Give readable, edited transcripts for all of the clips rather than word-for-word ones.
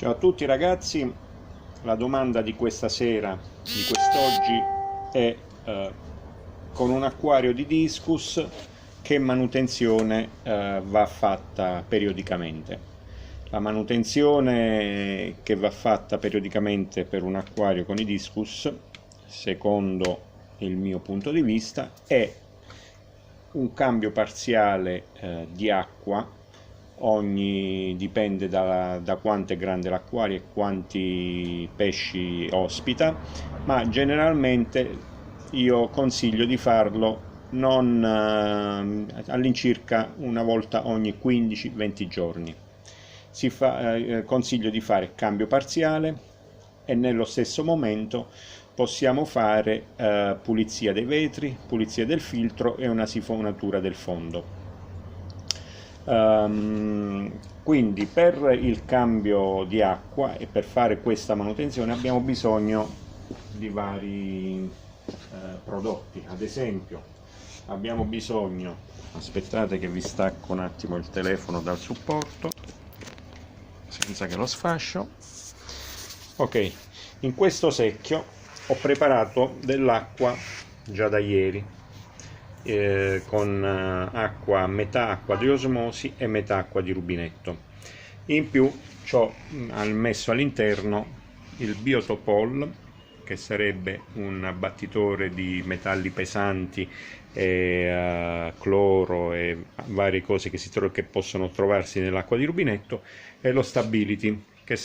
Ciao a tutti ragazzi, la domanda di questa sera, di quest'oggi è con un acquario di discus che manutenzione va fatta periodicamente. La manutenzione che va fatta periodicamente per un acquario con i discus, secondo il mio punto di vista, è un cambio parziale di acqua. Dipende da quanto è grande l'acquario e quanti pesci ospita, ma generalmente io consiglio di farlo non all'incirca una volta ogni 15-20 giorni. Consiglio di fare cambio parziale e nello stesso momento possiamo fare pulizia dei vetri, pulizia del filtro e una sifonatura del fondo. Quindi per il cambio di acqua e per fare questa manutenzione abbiamo bisogno di vari prodotti. Ad esempio abbiamo bisogno, aspettate che vi stacco un attimo il telefono dal supporto senza che lo sfascio. Ok, in questo secchio ho preparato dell'acqua già da ieri, con acqua, metà acqua di osmosi e metà acqua di rubinetto. In più ho messo all'interno il Biotopol, che sarebbe un abbattitore di metalli pesanti, cloro e varie cose che possono trovarsi nell'acqua di rubinetto, e lo Stability, che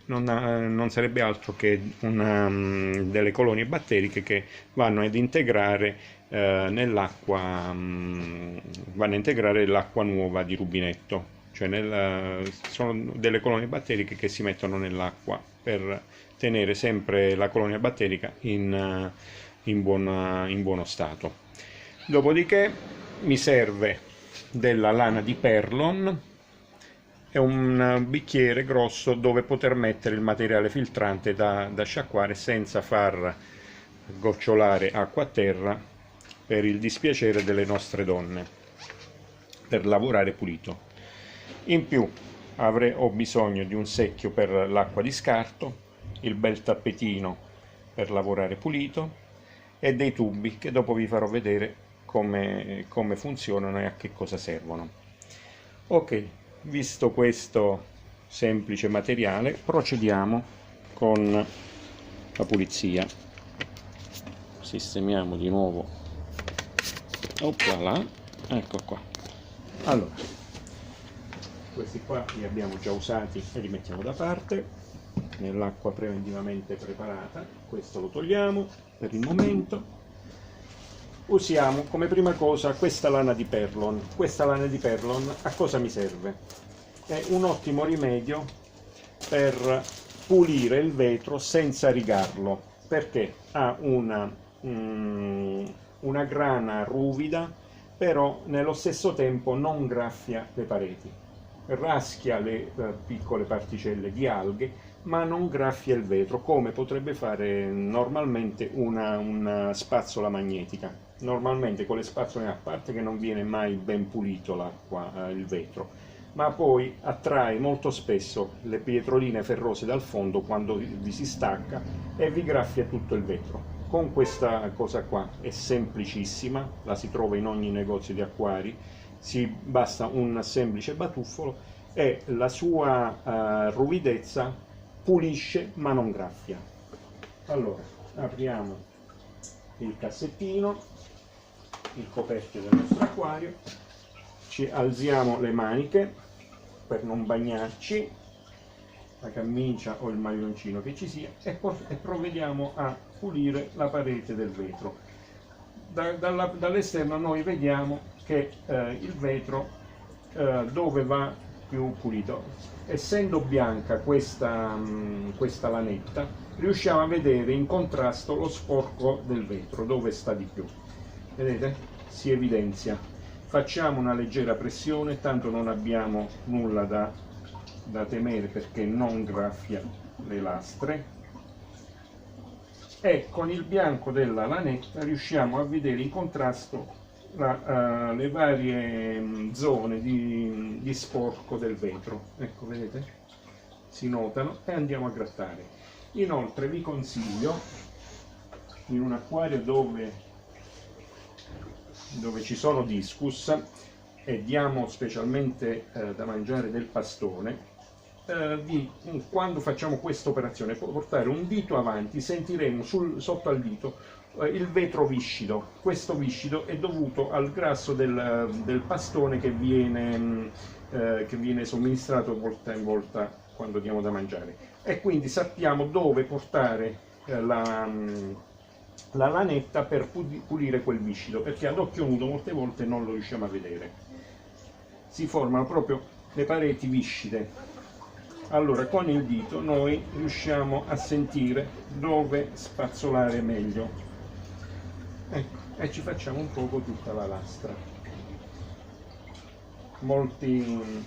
non sarebbe altro che delle colonie batteriche che vanno ad integrare nell'acqua, vanno a integrare l'acqua nuova di rubinetto, cioè sono delle colonie batteriche che si mettono nell'acqua per tenere sempre la colonia batterica in buono stato. Dopodiché mi serve della lana di Perlon e un bicchiere grosso dove poter mettere il materiale filtrante da sciacquare senza far gocciolare acqua a terra, per il dispiacere delle nostre donne, per lavorare pulito. In più ho bisogno di un secchio per l'acqua di scarto, il bel tappetino per lavorare pulito e dei tubi che dopo vi farò vedere come funzionano e a che cosa servono. Ok, visto questo semplice materiale, procediamo con la pulizia. Sistemiamo di nuovo, là, ecco qua. Allora, questi qua li abbiamo già usati e li mettiamo da parte nell'acqua preventivamente preparata. Questo lo togliamo per il momento. Usiamo come prima cosa questa lana di Perlon. Questa lana di Perlon a cosa mi serve? È un ottimo rimedio per pulire il vetro senza rigarlo, perché ha una grana ruvida, però nello stesso tempo non graffia le pareti, raschia le piccole particelle di alghe, ma non graffia il vetro come potrebbe fare normalmente una spazzola magnetica. Normalmente con le spazzole, a parte che non viene mai ben pulito l'acqua, il vetro, ma poi attrae molto spesso le pietroline ferrose dal fondo quando vi si stacca e vi graffia tutto il vetro. Con questa cosa qua è semplicissima, la si trova in ogni negozio di acquari, basta un semplice batuffolo e la sua ruvidezza pulisce ma non graffia. Allora, apriamo il cassettino, il coperchio del nostro acquario, ci alziamo le maniche per non bagnarci, la camicia o il maglioncino che ci sia, e provvediamo a pulire la parete del vetro. Dall'esterno noi vediamo che il vetro dove va più pulito. Essendo bianca questa lanetta, riusciamo a vedere in contrasto lo sporco del vetro, dove sta di più. Vedete? Si evidenzia. Facciamo una leggera pressione, tanto non abbiamo nulla da temere perché non graffia le lastre, e con il bianco della lanetta riusciamo a vedere in contrasto le varie zone di sporco del vetro. Ecco, vedete? si notano, e andiamo a grattare. Inoltre vi consiglio, in un acquario dove ci sono discus e diamo specialmente da mangiare del pastone, quando facciamo questa operazione portare un dito avanti, sentiremo sotto al dito il vetro viscido. Questo viscido è dovuto al grasso del pastone che viene somministrato volta in volta quando diamo da mangiare, e quindi sappiamo dove portare la lanetta per pulire quel viscido, perché ad occhio nudo molte volte non lo riusciamo a vedere. Si formano proprio le pareti viscide. Allora con il dito noi riusciamo a sentire dove spazzolare meglio, ecco, e ci facciamo un poco tutta la lastra. Molti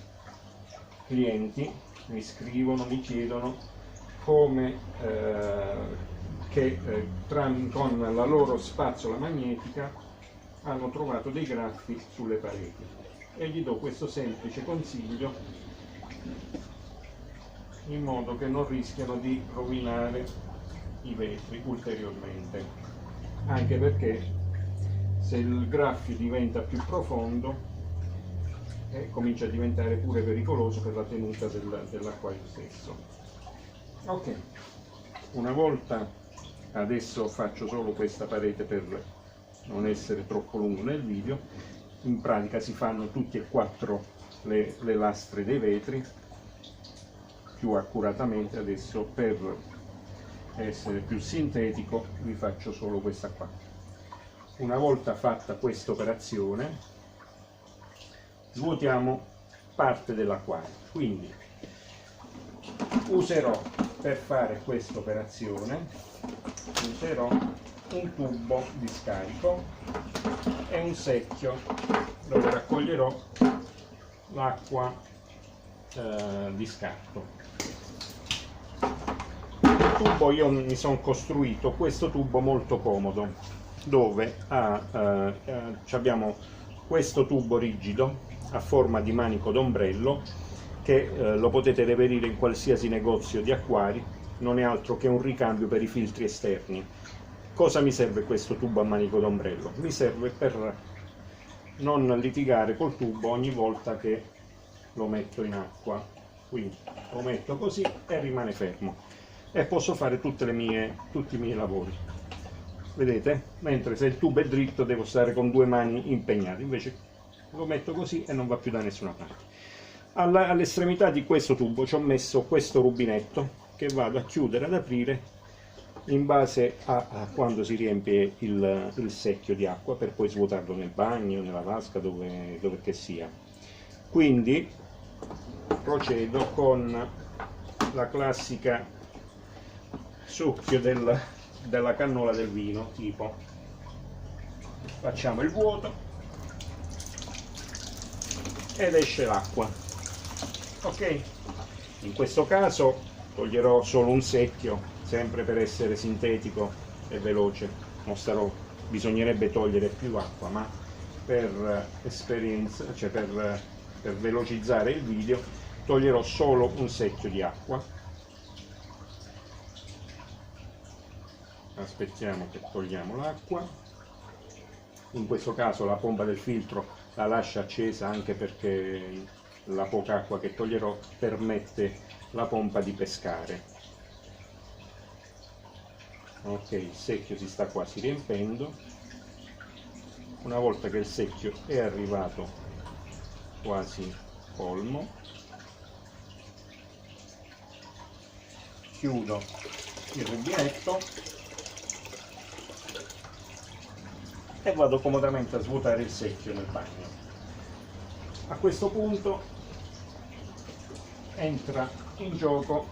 clienti mi scrivono, mi chiedono come con la loro spazzola magnetica hanno trovato dei graffi sulle pareti, e gli do questo semplice consiglio in modo che non rischiano di rovinare i vetri ulteriormente, anche perché se il graffio diventa più profondo comincia a diventare pure pericoloso per la tenuta dell'acquario stesso. Ok, una volta, adesso faccio solo questa parete per non essere troppo lungo nel video. In pratica si fanno tutti e quattro le lastre dei vetri più accuratamente. Adesso, per essere più sintetico, vi faccio solo questa qua. Una volta fatta questa operazione, svuotiamo parte dell'acquario. Quindi userò, per fare questa operazione, userò un tubo di scarico e un secchio dove raccoglierò l'acqua di scarto. Il tubo, io mi sono costruito questo tubo molto comodo, dove abbiamo questo tubo rigido a forma di manico d'ombrello, che lo potete reperire in qualsiasi negozio di acquari. Non è altro che un ricambio per i filtri esterni. Cosa mi serve questo tubo a manico d'ombrello? Mi serve per non litigare col tubo ogni volta che lo metto in acqua. Quindi lo metto così e rimane fermo, e posso fare tutti i miei lavori. Vedete? Mentre se il tubo è dritto devo stare con due mani impegnate, invece lo metto così e non va più da nessuna parte. All'estremità di questo tubo ci ho messo questo rubinetto che vado a chiudere, ad aprire in base a quando si riempie il secchio di acqua, per poi svuotarlo nel bagno, nella vasca, dove che sia. Quindi procedo con la classica succhio della cannola del vino, tipo facciamo il vuoto ed esce l'acqua. Ok, in questo caso toglierò solo un secchio, sempre per essere sintetico e veloce. Bisognerebbe togliere più acqua, ma per esperienza, cioè per velocizzare il video, toglierò solo un secchio di acqua. Aspettiamo che togliamo l'acqua. In questo caso la pompa del filtro la lascio accesa, anche perché la poca acqua che toglierò permette la pompa di pescare. Ok, il secchio si sta quasi riempendo. Una volta che il secchio è arrivato quasi colmo, chiudo il rubinetto e vado comodamente a svuotare il secchio nel bagno. A questo punto entra in gioco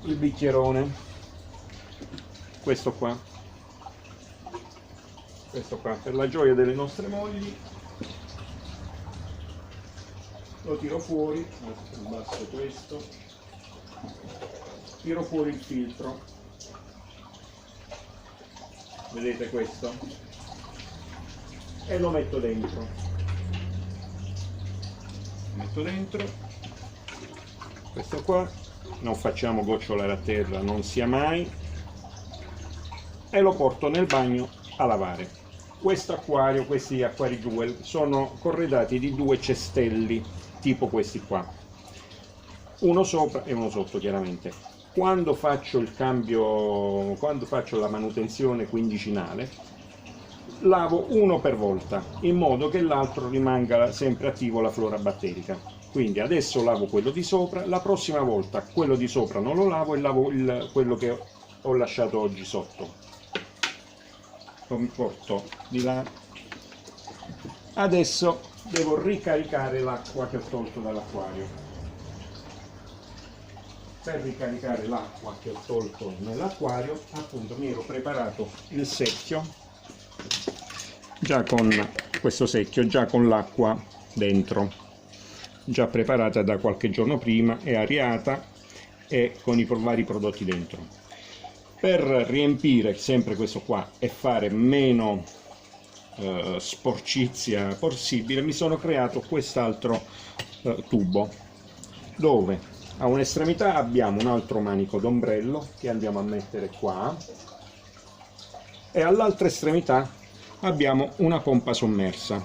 il bicchierone, questo qua, per la gioia delle nostre mogli. Lo tiro fuori, abbasso questo, tiro fuori il filtro, vedete questo, e lo metto dentro. Questo qua, non facciamo gocciolare a terra, non sia mai, e lo porto nel bagno a lavare. Questo acquario, questi acquari Jewel, sono corredati di due cestelli tipo questi qua, uno sopra e uno sotto chiaramente. Quando faccio il cambio, quando faccio la manutenzione quindicinale, lavo uno per volta in modo che l'altro rimanga sempre attivo la flora batterica. Quindi adesso lavo quello di sopra, la prossima volta quello di sopra non lo lavo e lavo quello che ho lasciato oggi sotto. Lo porto di là. Adesso devo ricaricare l'acqua che ho tolto dall'acquario. Per ricaricare l'acqua che ho tolto nell'acquario, appunto, mi ero preparato il secchio, già con questo secchio, già con l'acqua dentro, già preparata da qualche giorno prima e ariata e con i vari prodotti dentro. Per riempire sempre questo qua e fare meno sporcizia possibile, mi sono creato quest'altro tubo, dove a un'estremità abbiamo un altro manico d'ombrello che andiamo a mettere qua, e all'altra estremità abbiamo una pompa sommersa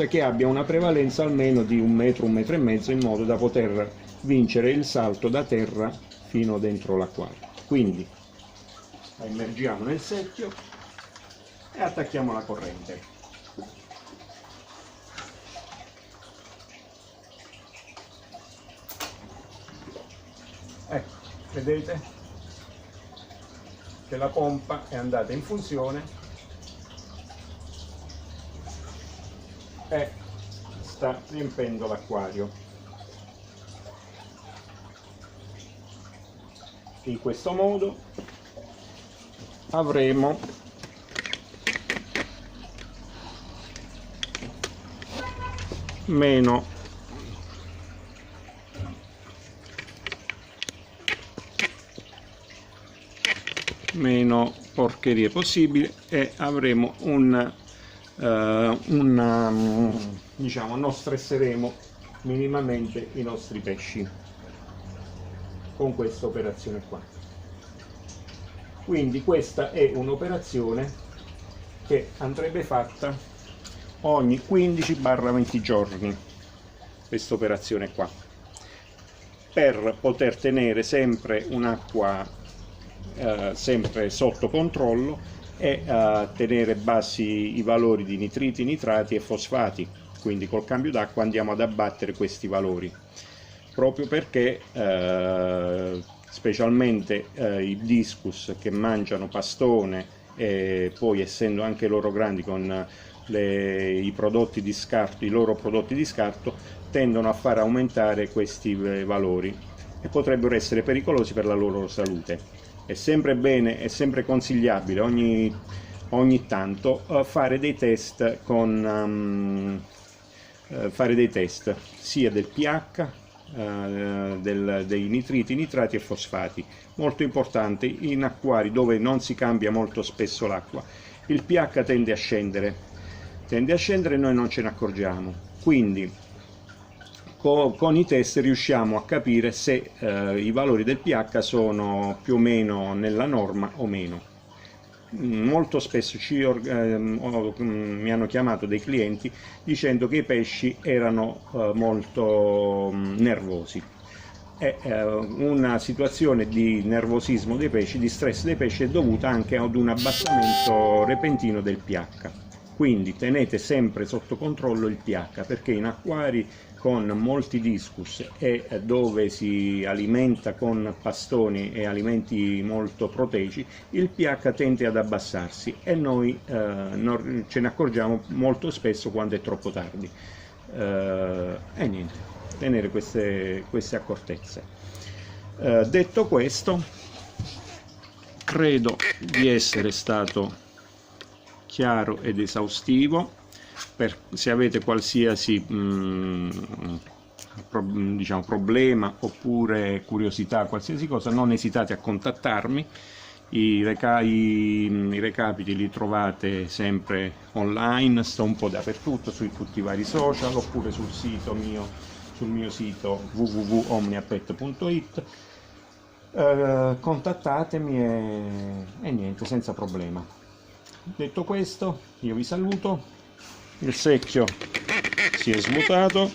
che abbia una prevalenza almeno di 1 metro, 1 metro e mezzo, in modo da poter vincere il salto da terra fino dentro l'acquario. Quindi la immergiamo nel secchio e attacchiamo la corrente. Ecco, vedete che la pompa è andata in funzione e sta riempendo l'acquario. In questo modo avremo meno porcherie possibili e avremo diciamo, non stresseremo minimamente i nostri pesci con questa operazione qua. Quindi questa è un'operazione che andrebbe fatta ogni 15-20 giorni, questa operazione qua, per poter tenere sempre un'acqua sempre sotto controllo e tenere bassi i valori di nitriti, nitrati e fosfati. Quindi col cambio d'acqua andiamo ad abbattere questi valori, proprio perché specialmente i discus che mangiano pastone, e poi essendo anche loro grandi con i prodotti di scarto, i loro prodotti di scarto, tendono a far aumentare questi valori e potrebbero essere pericolosi per la loro salute. È sempre bene, è sempre consigliabile ogni tanto fare dei test sia del pH, dei nitriti, nitrati e fosfati. Molto importante in acquari dove non si cambia molto spesso l'acqua, il pH tende a scendere e noi non ce ne accorgiamo. Quindi con i test riusciamo a capire se i valori del pH sono più o meno nella norma o meno. Molto spesso mi hanno chiamato dei clienti dicendo che i pesci erano molto nervosi. Una situazione di nervosismo dei pesci, di stress dei pesci, è dovuta anche ad un abbassamento repentino del pH. Quindi tenete sempre sotto controllo il pH, perché in acquari con molti discus e dove si alimenta con pastoni e alimenti molto proteici, il pH tende ad abbassarsi e noi non ce ne accorgiamo molto spesso quando è troppo tardi. E niente, tenere queste accortezze. Detto questo, credo di essere stato chiaro ed esaustivo. Se avete qualsiasi diciamo, problema oppure curiosità, qualsiasi cosa, non esitate a contattarmi. I recapiti li trovate sempre online, sto un po' dappertutto, su tutti i vari social, oppure sul sito mio sul mio sito www.omniapet.it. Contattatemi e niente, senza problema. Detto questo, io vi saluto, il secchio si è svuotato,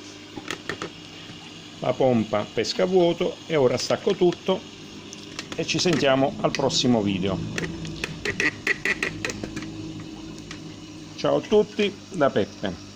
la pompa pesca a vuoto e ora stacco tutto e ci sentiamo al prossimo video. Ciao a tutti da Peppe.